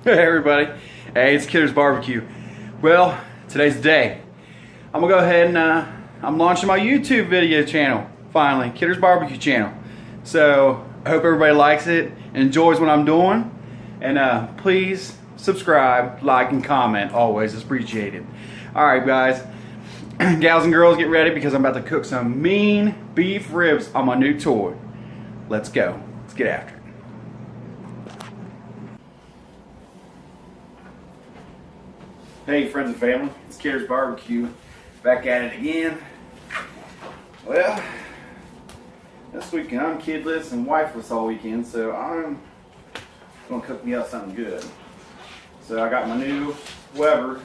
Hey everybody, hey, it's Kidder's Barbecue. Well, today's the day. I'm gonna go ahead and I'm launching my YouTube video channel finally, Kidder's Barbecue channel. So I hope everybody likes it and enjoys what I'm doing. And please subscribe, like, and comment. Always, it's appreciated. All right, guys, gals and girls, get ready because I'm about to cook some mean beef ribs on my new toy. Let's go. Let's get after it. Hey friends and family, it's Kidder's Barbecue, back at it again. Well, this weekend I'm kidless and wifeless all weekend, so I'm gonna cook me up something good. So I got my new Weber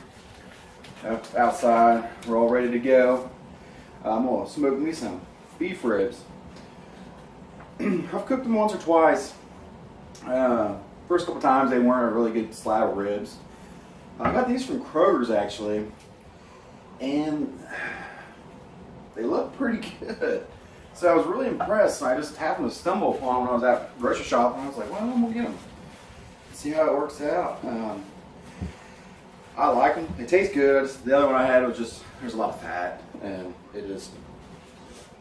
outside, we're all ready to go. I'm gonna smoke me some beef ribs. I've cooked them once or twice. First couple times they weren't a really good slab of ribs. I got these from Kroger's actually, and they look pretty good. So I was really impressed. I just happened to stumble upon them when I was at grocery shop, and I was like, well, I'm gonna get them. See how it works out. I like them. They taste good. The other one I had was just, there's a lot of fat, and it just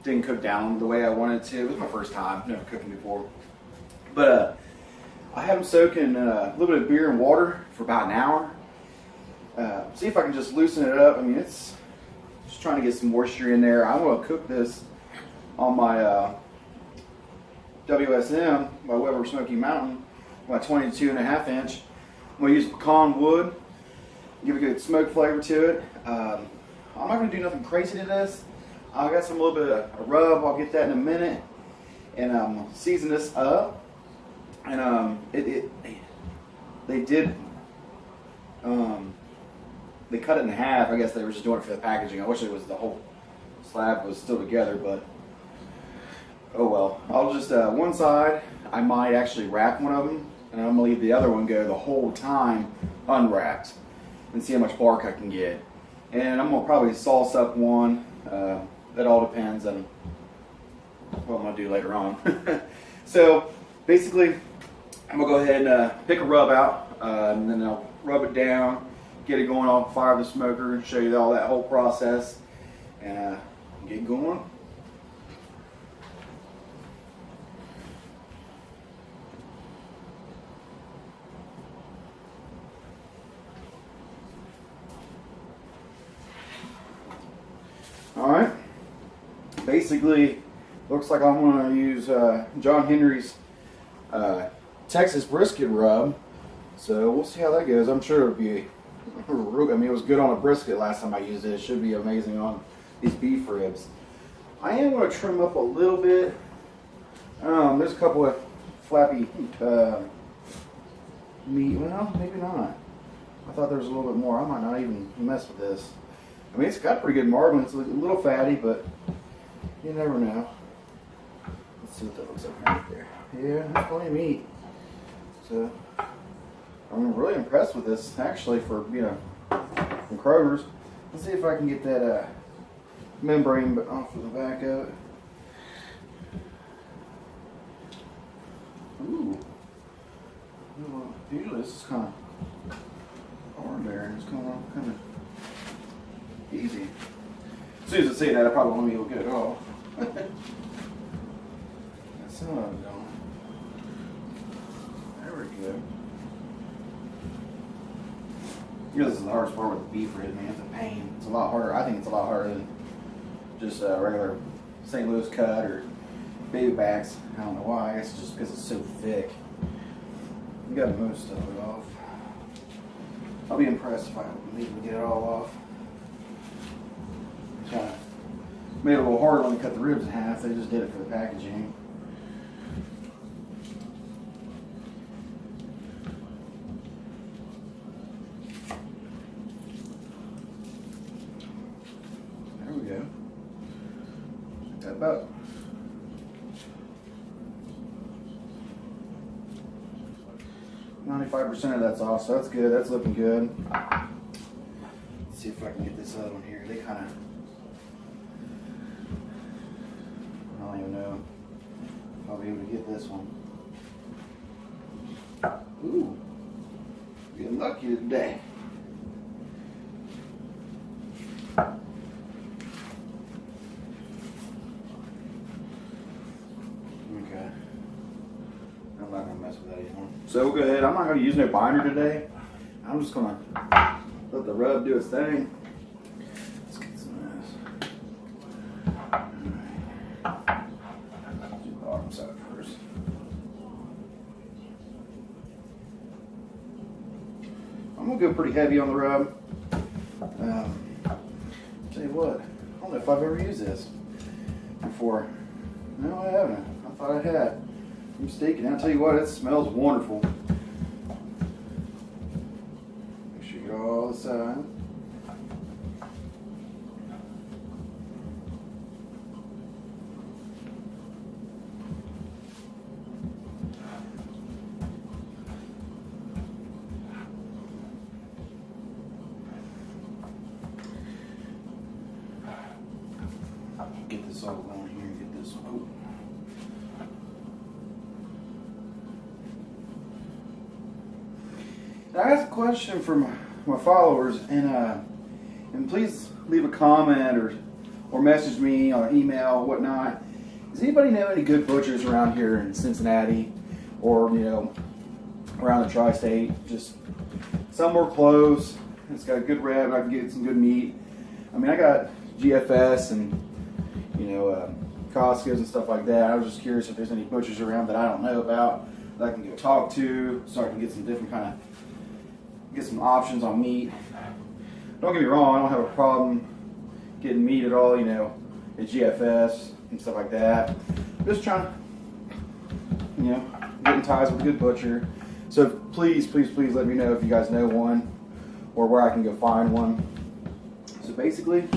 didn't cook down the way I wanted to. It was my first time, never cooking before. But I had them soak in a little bit of beer and water for about an hour. See if I can just loosen it up. I mean, it's just trying to get some moisture in there. I'm going to cook this on my WSM, my Weber Smoky Mountain, my 22.5 inch. I'm going to use pecan wood, give a good smoke flavor to it. I'm not going to do nothing crazy to this. I got some little bit of rub. I'll get that in a minute, and season this up. And they did. They cut it in half. I guess they were just doing it for the packaging. I wish it was the whole slab was still together, but oh well. I'll just one side I might actually wrap one of them, and I'm gonna leave the other one go the whole time unwrapped and see how much bark I can get. And I'm gonna probably sauce up one. That all depends on what I'm gonna do later on. So basically, I'm gonna go ahead and pick a rub out, and then I'll rub it down, get it going on fire the smoker, and show you all that whole process, and get going. All right. Basically, looks like I'm going to use John Henry's Texas brisket rub. So we'll see how that goes. I'm sure it'll be. I mean, it was good on a brisket last time I used it. It should be amazing on these beef ribs. I am going to trim up a little bit. There's a couple of flappy meat. Well, maybe not. I thought there was a little bit more. I might not even mess with this. I mean, it's got pretty good marbling. It's a little fatty, but you never know. Let's see what that looks like right there. Yeah, there's plenty of meat. So I'm really impressed with this, actually, for, you know, from Kroger's. Let's see if I can get that membrane off of the back of it. Ooh. Usually this is kind of hard there. It's kind of easy. As soon as I say that, I probably won't be able to get it off. That's how I'm going. There we go. You know, this is the hardest part with the beef rib, man. It's a pain. It's a lot harder. I think it's a lot harder than just a regular St. Louis cut or baby backs. I don't know why. I guess it's just because it's so thick. You got most of it off. I'll be impressed if I can even get it all off. Kind of made it a little harder when they cut the ribs in half. They just did it for the packaging. There we go. Got about 95% of that's off, so that's good. That's looking good. Let's see if I can get this other one here. They kind of, I don't even know if I'll be able to get this one. Ooh, Getting lucky today. Okay. I'm not gonna mess with that anymore. So we'll go ahead. I'm not gonna use no binder today. I'm just gonna let the rub do its thing. Let's get some of this. Alright. Do the bottom side first. I'm gonna go pretty heavy on the rub. Tell you what, I don't know if I've ever used this before. No, I haven't. I thought I had. I'm mistaken. I'll tell you what, it smells wonderful. Make sure you get all the sides. Get this all going here and get this one. Now, I got a question from my followers, and please leave a comment or message me on email, whatnot. Does anybody know any good butchers around here in Cincinnati, or around the tri-state? Just somewhere close. It's got a good reb. I can get some good meat. I mean, I got GFS and Costco's and stuff like that. I was just curious if there's any butchers around that I don't know about that I can go talk to, so I can get some different get some options on meat. Don't get me wrong, I don't have a problem getting meat at all, at GFS and stuff like that. I'm just trying to, get in ties with a good butcher. So please, please, please let me know if you guys know one or where I can go find one. So basically,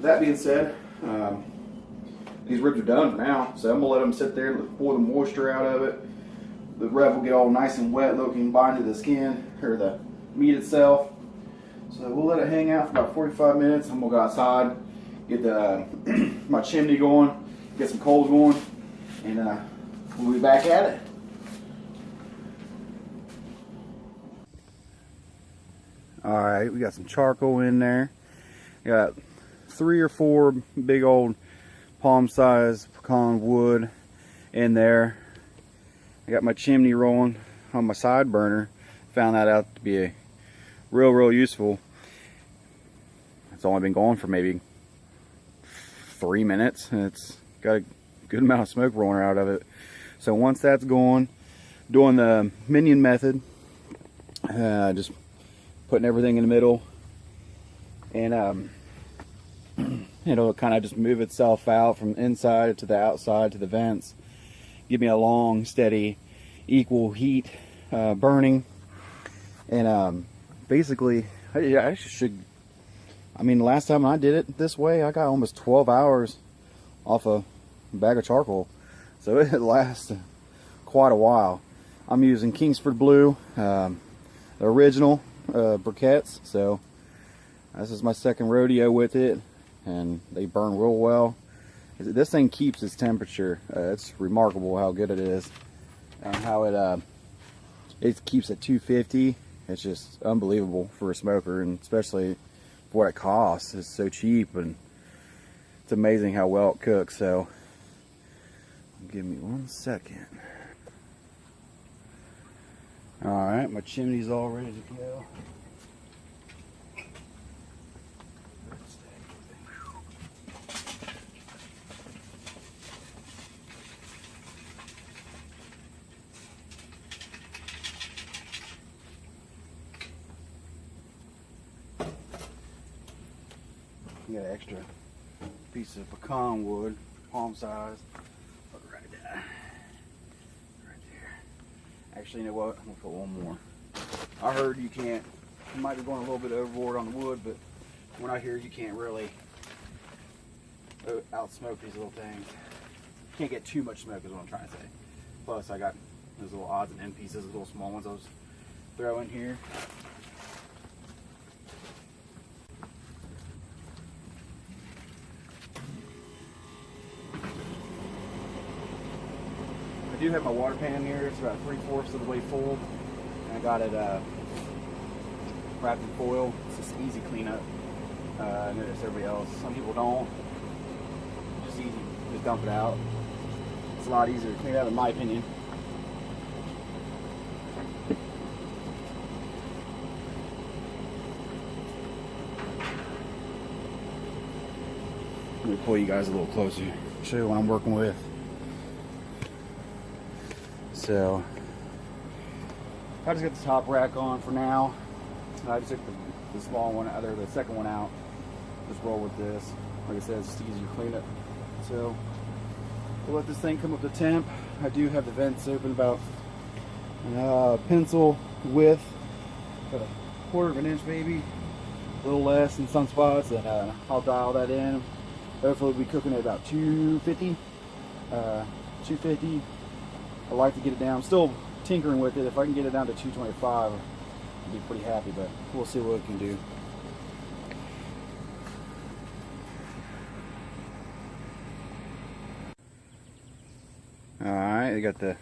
that being said, these ribs are done for now, so I'm gonna let them sit there and pour the moisture out of it. The rub will get all nice and wet looking, bind to the skin or the meat itself. So we'll let it hang out for about 45 minutes. I'm gonna go outside, get my chimney going, get some coals going, and we'll be back at it. All right, we got some charcoal in there. Got 3 or 4 big old palm-sized pecan wood in there. I got my chimney rolling on my side burner. Found that out to be real useful. It's only been going for maybe 3 minutes, and it's got a good amount of smoke rolling out of it. So once that's going, doing the minion method, just putting everything in the middle, and it'll kind of just move itself out from inside to the outside to the vents. Give me a long, steady, equal heat burning. And basically, I should, last time I did it this way, I got almost 12 hours off a bag of charcoal. So it lasts quite a while. I'm using Kingsford Blue, the original briquettes. So this is my second rodeo with it, and they burn real well. This thing keeps its temperature. It's remarkable how good it is, and how it keeps at 250. It's just unbelievable for a smoker, and especially for what it costs. It's so cheap, and it's amazing how well it cooks. So give me 1 second. All right, my chimney's all ready to go. Got an extra piece of pecan wood, palm size. Look right there. Right there. Actually, you know what? I'm gonna put one more. I heard you might be going a little bit overboard on the wood, but when I hear you can't really out smoke these little things. Can't get too much smoke is what I'm trying to say. Plus, I got those little odds and end pieces, little small ones I was throwing here. I do have my water pan here. It's about 3/4 of the way full. I got it wrapped in foil. It's just easy cleanup. I notice everybody else, some people don't. Just easy, just dump it out. It's a lot easier to clean up in my opinion. Let me pull you guys a little closer, show you what I'm working with. So, I just got the top rack on for now. I just took the small one, the second one out. Just roll with this. Like I said, it's just easier to clean it. So, we'll let this thing come up to temp. I do have the vents open about pencil width, about 1/4 of an inch maybe, a little less in some spots, and I'll dial that in. Hopefully we'll be cooking at about 250. 250. I like to get it down. I'm still tinkering with it. If I can get it down to 225, I'll be pretty happy, but we'll see what we can do. Alright, they got the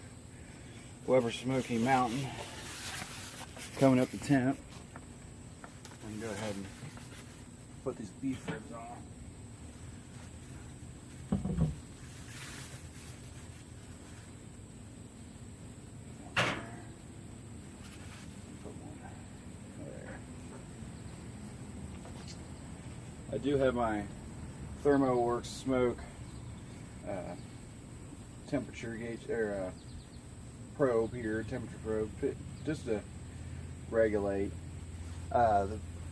Weber Smoky Mountain coming up the temp. I can go ahead and put these beef ribs on. I do have my ThermoWorks smoke temperature gauge or probe here, temperature probe, just to regulate.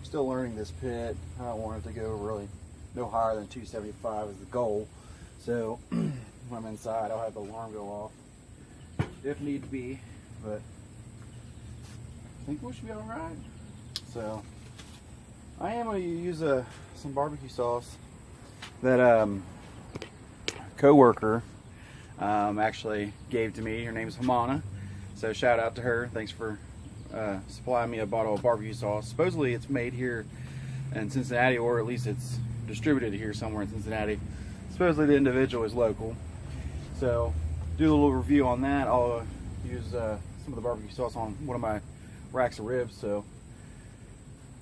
Still learning this pit. I don't want it to go really no higher than 275 is the goal. So when I'm inside, I'll have the alarm go off if need be, but I think we should be all right. So I am going to use some barbecue sauce that co-worker actually gave to me. Her name's Hamana, so shout out to her. Thanks for supplying me a bottle of barbecue sauce. Supposedly it's made here in Cincinnati, or at least it's distributed here somewhere in Cincinnati. Supposedly the individual is local, so do a little review on that. I'll use some of the barbecue sauce on one of my racks of ribs. So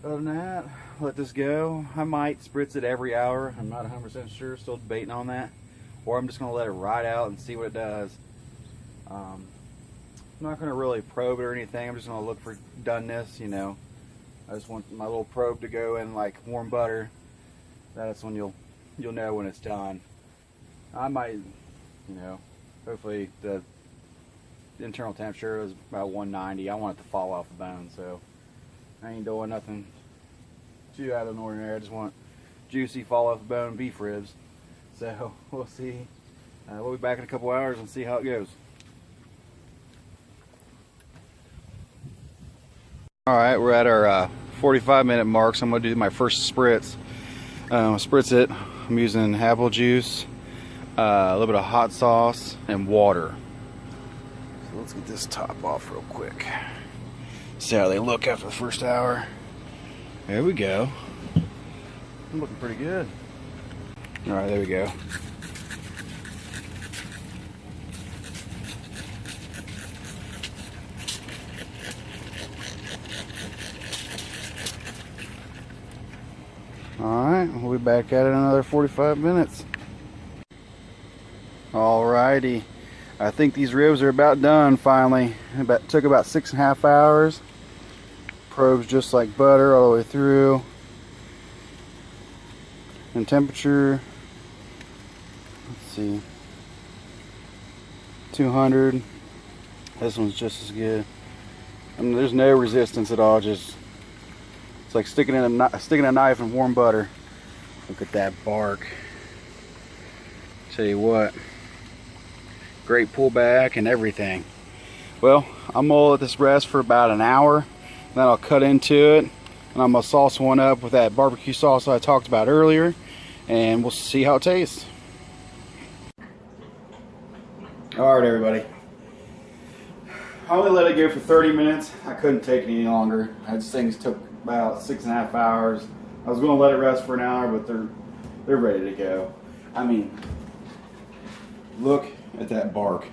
other than that, let this go. I might spritz it every hour. I'm not 100% sure, still debating on that. Or I'm just going to let it ride out and see what it does. I'm not going to really probe it or anything. I'm just going to look for doneness, you know. I just want my little probe to go in like warm butter. That's when you'll know when it's done. I might, you know, hopefully the internal temperature is about 190. I want it to fall off the bone, so I ain't doing nothing too out of the ordinary. I just want juicy, fall off the bone beef ribs. So we'll see. We'll be back in a couple hours and see how it goes. All right, we're at our 45-minute mark, so I'm going to do my first spritz. Spritz it. I'm using apple juice, a little bit of hot sauce, and water. So let's get this top off real quick. See how they look after the first hour. There we go. I'm looking pretty good. All right, there we go. All right, we'll be back at it in another 45 minutes. All righty, I think these ribs are about done finally. Took about 6.5 hours. Probes just like butter all the way through. And temperature, let's see, 200. This one's just as good. I mean, there's no resistance at all. Just it's like sticking a knife in warm butter. Look at that bark. Tell you what, great pullback and everything. Well, I'm gonna let this rest for about an hour. Then I'll cut into it, and I'm gonna sauce one up with that barbecue sauce I talked about earlier, and we'll see how it tastes. All right, everybody. I only let it go for 30 minutes. I couldn't take it any longer. These things took about 6.5 hours. I was gonna let it rest for an hour, but they're ready to go. I mean, look at that bark.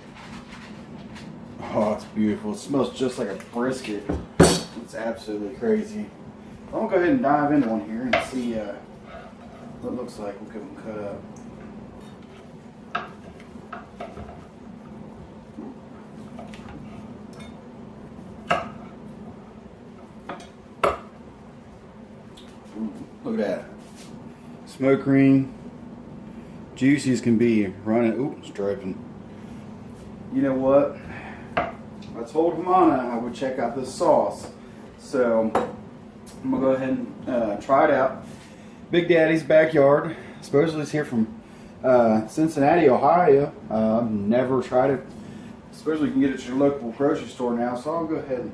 Oh, it's beautiful. It smells just like a brisket. It's absolutely crazy. I'll go ahead and dive into one here and see what it looks like. We'll get them cut up. Look at that. Smoke ring. Juicy as can be. Running. Ooh, it's dripping. You know what? I told Hamana I would check out this sauce. So I'm going to go ahead and try it out. Big Daddy's backyard. Supposedly it's here from Cincinnati, Ohio. I've never tried it. Supposedly you can get it at your local grocery store now. So I'll go ahead and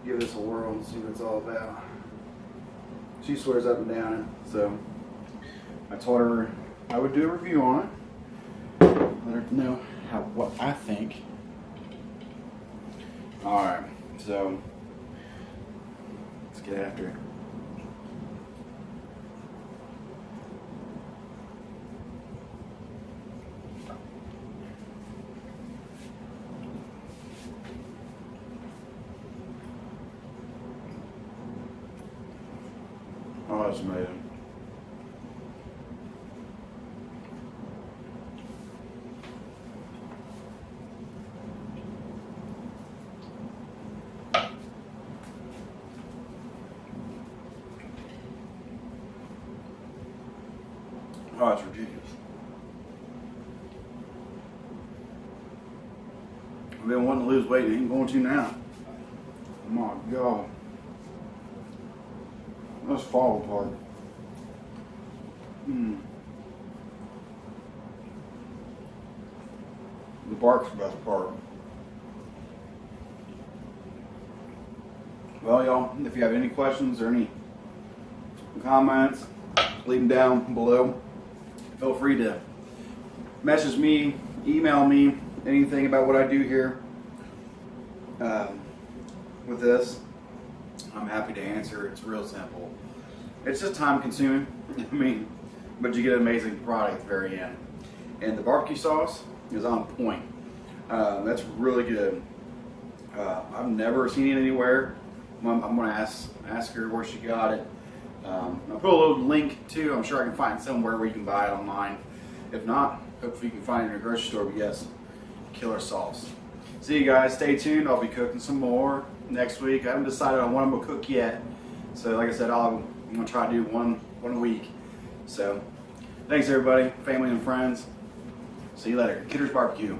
give this a whirl and see what it's all about. She swears up and down it. So I told her I would do a review on it. Let her know what I think. Alright, so let's get after it. Oh, that's amazing. Oh, it's ridiculous. I've been wanting to lose weight and ain't going to now. Oh my God. Let's fall apart. The bark's the best part. Well, y'all, if you have any questions or any comments, leave them down below. Feel free to message me, email me, anything about what I do here with this. I'm happy to answer. It's real simple. It's just time consuming, I mean, but you get an amazing product at the very end. And the barbecue sauce is on point. That's really good. I've never seen it anywhere. I'm going to ask her where she got it. I'll put a little link too. I'm sure I can find somewhere where you can buy it online. If not, hopefully you can find it in a grocery store. But yes, killer sauce. See you guys. Stay tuned. I'll be cooking some more next week. I haven't decided on what I'm going to cook yet. So like I said, I'm going to try to do one a week. So thanks everybody, family and friends. See you later. Kidder's Barbecue.